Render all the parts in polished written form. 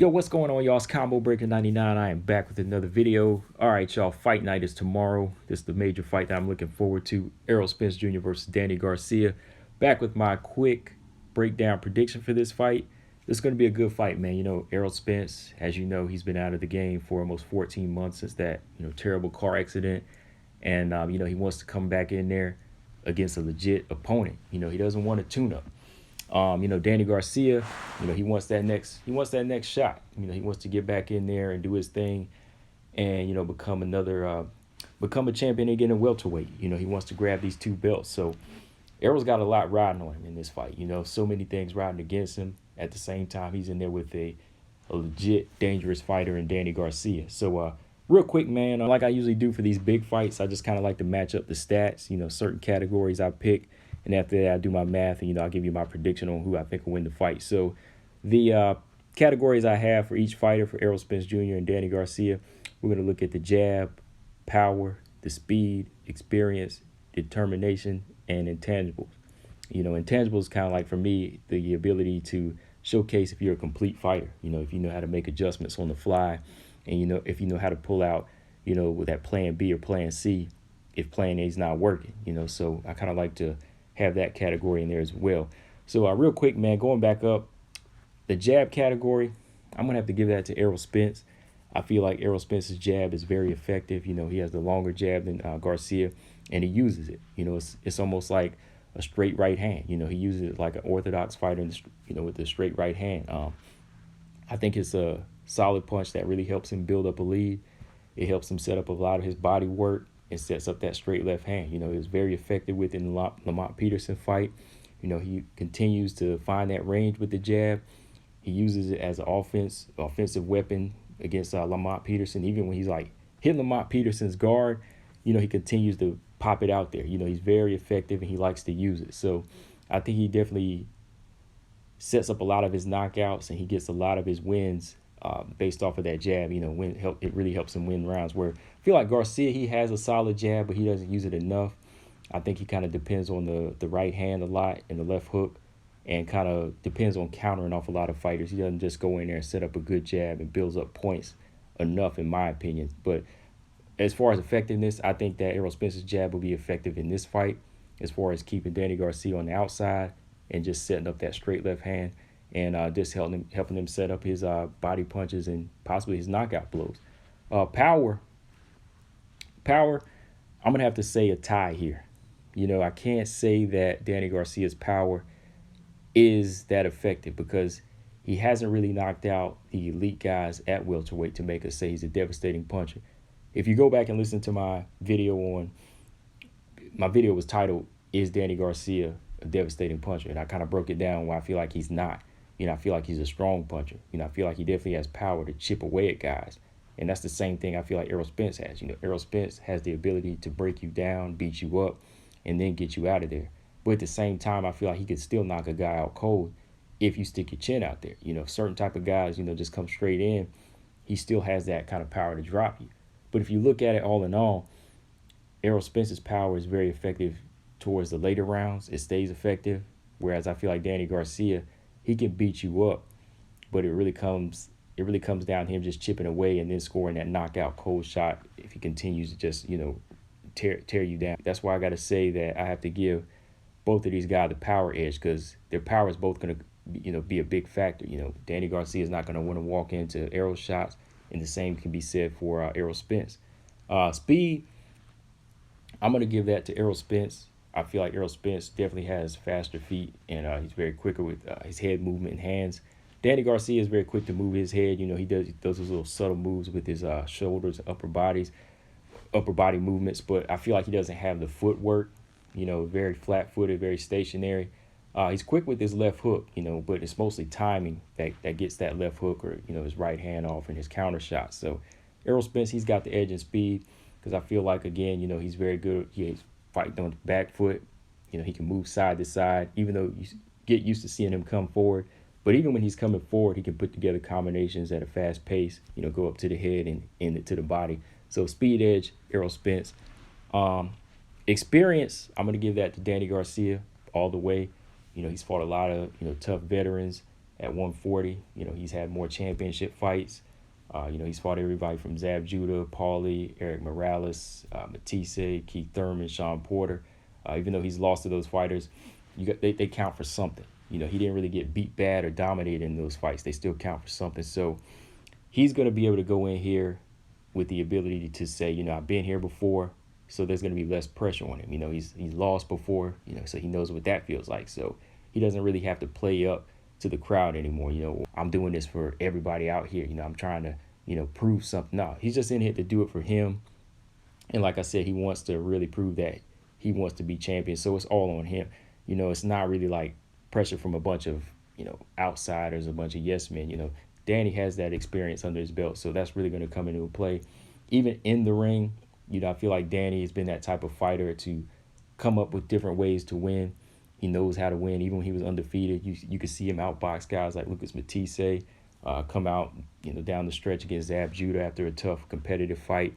Yo, what's going on, y'all? It's Combo Breaker 99. I am back with another video. All right, y'all. Fight night is tomorrow. This is the major fight that I'm looking forward to. Errol Spence Jr. versus Danny Garcia. Back with my quick breakdown prediction for this fight. This is going to be a good fight, man. You know, Errol Spence, as you know, he's been out of the game for almost 14 months since that, terrible car accident. And, he wants to come back in there against a legit opponent. He doesn't want a tune-up. Danny Garcia, he wants that next shot. He wants to get back in there and do his thing and, become a champion again in welterweight. He wants to grab these two belts. So Errol's got a lot riding on him in this fight. So many things riding against him. At the same time, he's in there with a legit dangerous fighter in Danny Garcia. So real quick, man, like I usually do for these big fights, I just kind of like to match up the stats, certain categories I pick. And after that, I do my math, and, I'll give you my prediction on who I think will win the fight. So the categories I have for each fighter, for Errol Spence Jr. and Danny Garcia, we're going to look at the jab, power, the speed, experience, determination, and intangibles. Intangibles kind of like, for me, the ability to showcase if you're a complete fighter, if you know how to make adjustments on the fly, and, if you know how to pull out, with that plan B or plan C if plan A is not working, So I kind of like to have that category in there as well. So real quick, man, going back up, the jab category, I'm going to have to give that to Errol Spence. I feel like Errol Spence's jab is very effective. He has the longer jab than Garcia, and he uses it. It's almost like a straight right hand. He uses it like an orthodox fighter, with the straight right hand. I think it's a solid punch that really helps him build up a lead. It helps him set up a lot of his body work. It sets up that straight left hand. He was very effective within the Lamont Peterson fight. He continues to find that range with the jab. He uses it as an offensive weapon against Lamont Peterson. Even when he's like hitting Lamont Peterson's guard, he continues to pop it out there. He's very effective and he likes to use it. So I think he definitely sets up a lot of his knockouts and he gets a lot of his wins based off of that jab. It really helps him win rounds. Where I feel like Garcia, he has a solid jab, but he doesn't use it enough. I think he kind of depends on the right hand a lot and the left hook, and kind of depends on countering off a lot of fighters. He doesn't just go in there and set up a good jab and builds up points enough, in my opinion. But as far as effectiveness, I think that Errol Spence's jab will be effective in this fight as far as keeping Danny Garcia on the outside and just setting up that straight left hand and just helping him set up his body punches and possibly his knockout blows. Power, I'm going to have to say a tie here. I can't say that Danny Garcia's power is that effective because he hasn't really knocked out the elite guys at welterweight to make us say he's a devastating puncher. If you go back and listen to my video was titled, "Is Danny Garcia a Devastating Puncher?" And I kind of broke it down where I feel like he's not. I feel like he's a strong puncher. I feel like he definitely has power to chip away at guys. And that's the same thing I feel like Errol Spence has. Errol Spence has the ability to break you down, beat you up, and then get you out of there. But at the same time, I feel like he could still knock a guy out cold if you stick your chin out there. Certain type of guys, just come straight in. He still has that kind of power to drop you. But if you look at it all in all, Errol Spence's power is very effective towards the later rounds. It stays effective. Whereas I feel like Danny Garcia, he can beat you up, but it really comes down to him just chipping away and then scoring that knockout cold shot if he continues to just, tear you down. That's why I got to say that I have to give both of these guys the power edge because their power is both going to, be a big factor. Danny Garcia is not going to want to walk into Errol shots, and the same can be said for Errol Spence. Speed, I'm going to give that to Errol Spence. I feel like Errol Spence definitely has faster feet, and he's very quicker with his head movement and hands. Danny Garcia is very quick to move his head. He does those little subtle moves with his shoulders, upper body movements, but I feel like he doesn't have the footwork, very flat-footed, very stationary. He's quick with his left hook, but it's mostly timing that gets that left hook or, his right hand off and his counter shots. So Errol Spence, he's got the edge in speed because I feel like, again, he's very good. He's fighting on the back foot. He can move side to side, even though you get used to seeing him come forward. But even when he's coming forward, he can put together combinations at a fast pace, go up to the head and to the body. So speed edge, Errol Spence. Experience, I'm going to give that to Danny Garcia all the way. He's fought a lot of, tough veterans at 140. You know, he's had more championship fights. You know, he's fought everybody from Zab Judah, Paulie, Eric Morales, Matisse, Keith Thurman, Sean Porter. Even though he's lost to those fighters, they count for something. You know, he didn't really get beat bad or dominated in those fights. They still count for something. So he's going to be able to go in here with the ability to say, you know, I've been here before, so there's going to be less pressure on him. You know, he's lost before, you know, so he knows what that feels like. So he doesn't really have to play up to the crowd anymore. You know, I'm doing this for everybody out here. You know, I'm trying to, you know, prove something. No, he's just in here to do it for him. And like I said, he wants to really prove that he wants to be champion. So it's all on him. You know, it's not really like pressure from a bunch of, you know, outsiders, a bunch of yes men. You know, Danny has that experience under his belt. So that's really going to come into play. Even in the ring, you know, I feel like Danny has been that type of fighter to come up with different ways to win. He knows how to win. Even when he was undefeated, you could see him outbox guys like Lucas Matisse, come out, you know, down the stretch against Zab Judah after a tough competitive fight.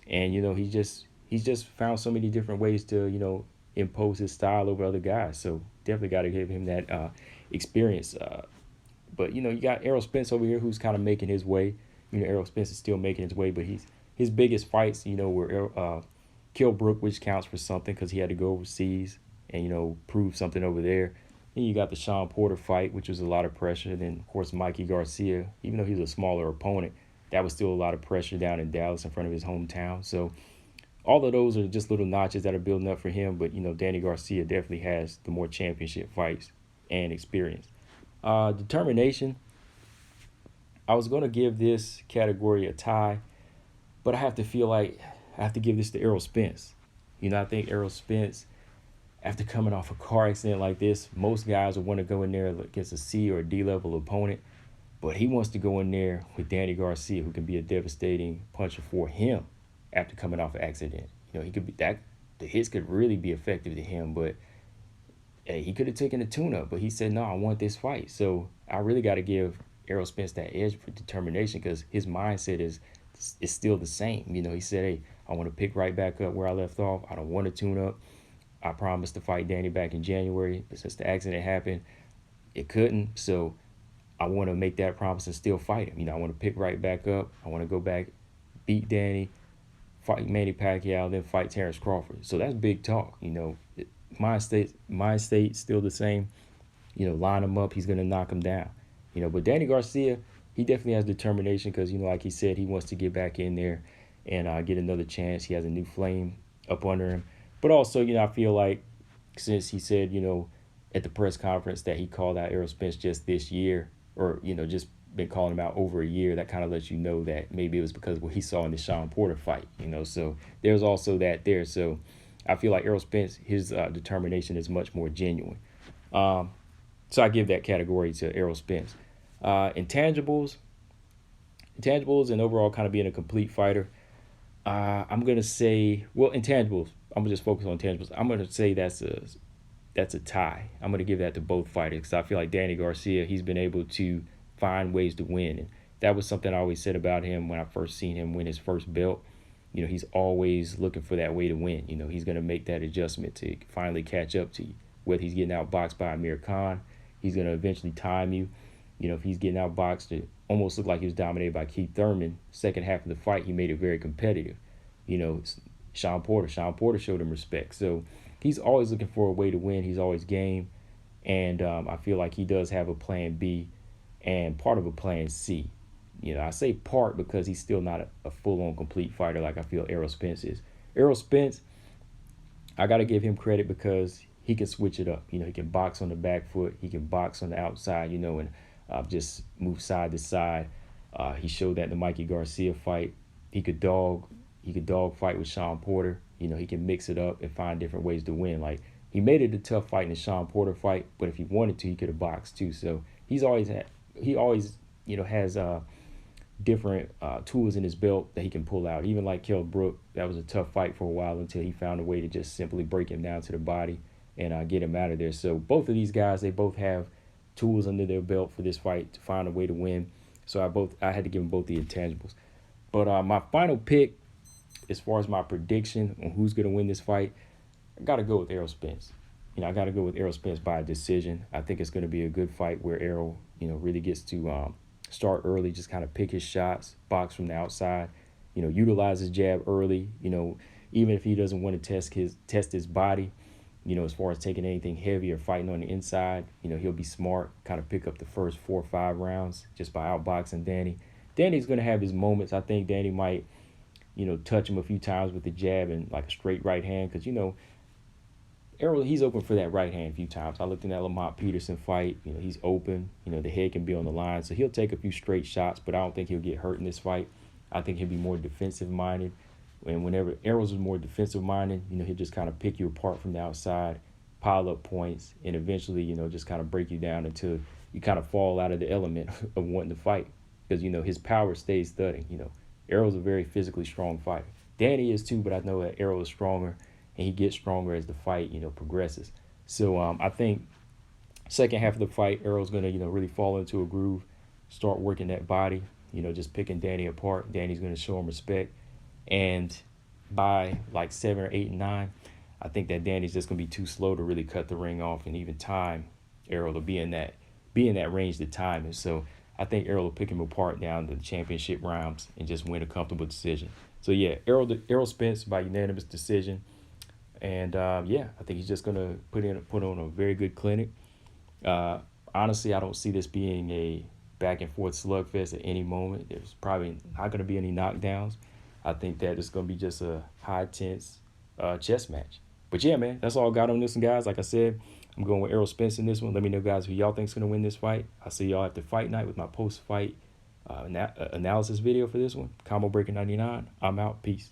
And, you know, he's just found so many different ways to, you know, impose his style over other guys. So definitely got to give him that experience. But, you know, you got Errol Spence over here who's kind of making his way. You know, Errol Spence is still making his way, but his biggest fights, you know, were Kell Brook, which counts for something because he had to go overseas and, you know, prove something over there. Then you got the Sean Porter fight, which was a lot of pressure. And then, of course, Mikey Garcia, even though he's a smaller opponent, that was still a lot of pressure down in Dallas in front of his hometown. So all of those are just little notches that are building up for him. But, you know, Danny Garcia definitely has the more championship fights and experience. Determination. I was going to give this category a tie, but I have to feel like I have to give this to Errol Spence. You know, I think Errol Spence, after coming off a car accident like this, most guys would want to go in there against a C or a D level opponent, but he wants to go in there with Danny Garcia, who can be a devastating puncher for him after coming off an accident. You know, he could be that the hits could really be effective to him, but hey, he could have taken a tune-up, but he said, no, I want this fight. So I really got to give Errol Spence that edge for determination because his mindset is still the same. You know, he said, hey, I want to pick right back up where I left off. I don't want to tune up. I promised to fight Danny back in January, but since the accident happened, it couldn't. So I want to make that promise and still fight him. You know, I want to pick right back up. I want to go back, beat Danny, fight Manny Pacquiao, then fight Terrence Crawford. So that's big talk. You know, mind state still the same. You know, line him up. He's going to knock him down. You know, but Danny Garcia, he definitely has determination because, you know, like he said, he wants to get back in there and get another chance. He has a new flame up under him. But also, you know, I feel like since he said, you know, at the press conference that he called out Errol Spence just this year or, you know, just been calling him out over a year, that kind of lets you know that maybe it was because of what he saw in the Sean Porter fight, you know. So there's also that there. So I feel like Errol Spence, his determination is much more genuine. So I give that category to Errol Spence. Intangibles and overall kind of being a complete fighter. I'm going to say, well, intangibles. I'm going to just focus on intangibles. I'm going to say that's a tie. I'm going to give that to both fighters because I feel like Danny Garcia, he's been able to find ways to win. And that was something I always said about him when I first seen him win his first belt. You know, he's always looking for that way to win. You know, he's going to make that adjustment to finally catch up to you. Whether he's getting outboxed by Amir Khan, he's going to eventually time you. You know, if he's getting outboxed, it almost looked like he was dominated by Keith Thurman. Second half of the fight, he made it very competitive. You know, Sean Porter showed him respect. So he's always looking for a way to win. He's always game. And I feel like he does have a plan B and part of a plan C. You know, I say part because he's still not a full-on complete fighter like I feel Errol Spence is. Errol Spence, I got to give him credit because he can switch it up. You know, he can box on the back foot. He can box on the outside, you know, and just move side to side. He showed that in the Mikey Garcia fight. He could dog fight with Sean Porter. You know, he can mix it up and find different ways to win. Like, he made it a tough fight in the Sean Porter fight, but if he wanted to, he could have boxed too. So he always, you know, has different tools in his belt that he can pull out. Even like Kell Brook, that was a tough fight for a while until he found a way to just simply break him down to the body and get him out of there. So both of these guys, they both have tools under their belt for this fight to find a way to win. So I had to give them both the intangibles. But my final pick, as far as my prediction on who's going to win this fight, I got to go with Errol Spence. You know, I got to go with Errol Spence by decision. I think it's going to be a good fight where Errol really gets to start early, just kind of pick his shots, box from the outside, utilize his jab early, even if he doesn't want to test his body, as far as taking anything heavy or fighting on the inside, he'll be smart, kind of pick up the first 4 or 5 rounds just by outboxing Danny. Danny's going to have his moments. I think Danny might, touch him a few times with the jab and like a straight right hand because, Errol, he's open for that right hand a few times. I looked in that Lamont Peterson fight. He's open. The head can be on the line. So he'll take a few straight shots, but I don't think he'll get hurt in this fight. I think he'll be more defensive-minded. And whenever Errol's is more defensive-minded, he'll just kind of pick you apart from the outside, pile up points, and eventually, just kind of break you down until you kind of fall out of the element of wanting to fight. Because, his power stays thudding. Errol's a very physically strong fighter. Danny is too, but I know that Errol is stronger. And he gets stronger as the fight, progresses. So I think second half of the fight, Errol's going to, really fall into a groove, start working that body, just picking Danny apart. Danny's going to show him respect. And by like 7 or 8 and 9, I think that Danny's just going to be too slow to really cut the ring off and even time Errol to be in that range to time. And so I think Errol will pick him apart down to the championship rounds and just win a comfortable decision. So yeah, Errol Spence by unanimous decision. And I think he's just gonna put on a very good clinic. Honestly, I don't see this being a back and forth slugfest at any moment. There's probably not gonna be any knockdowns. I think that it's gonna be just a high tense chess match. But yeah, man, that's all I got on this one, guys. Like I said, I'm going with Errol Spence in this one. Let me know, guys, who y'all think's gonna win this fight. I'll see y'all after fight night with my post-fight analysis video for this one. Combo Breaker 99. I'm out. Peace.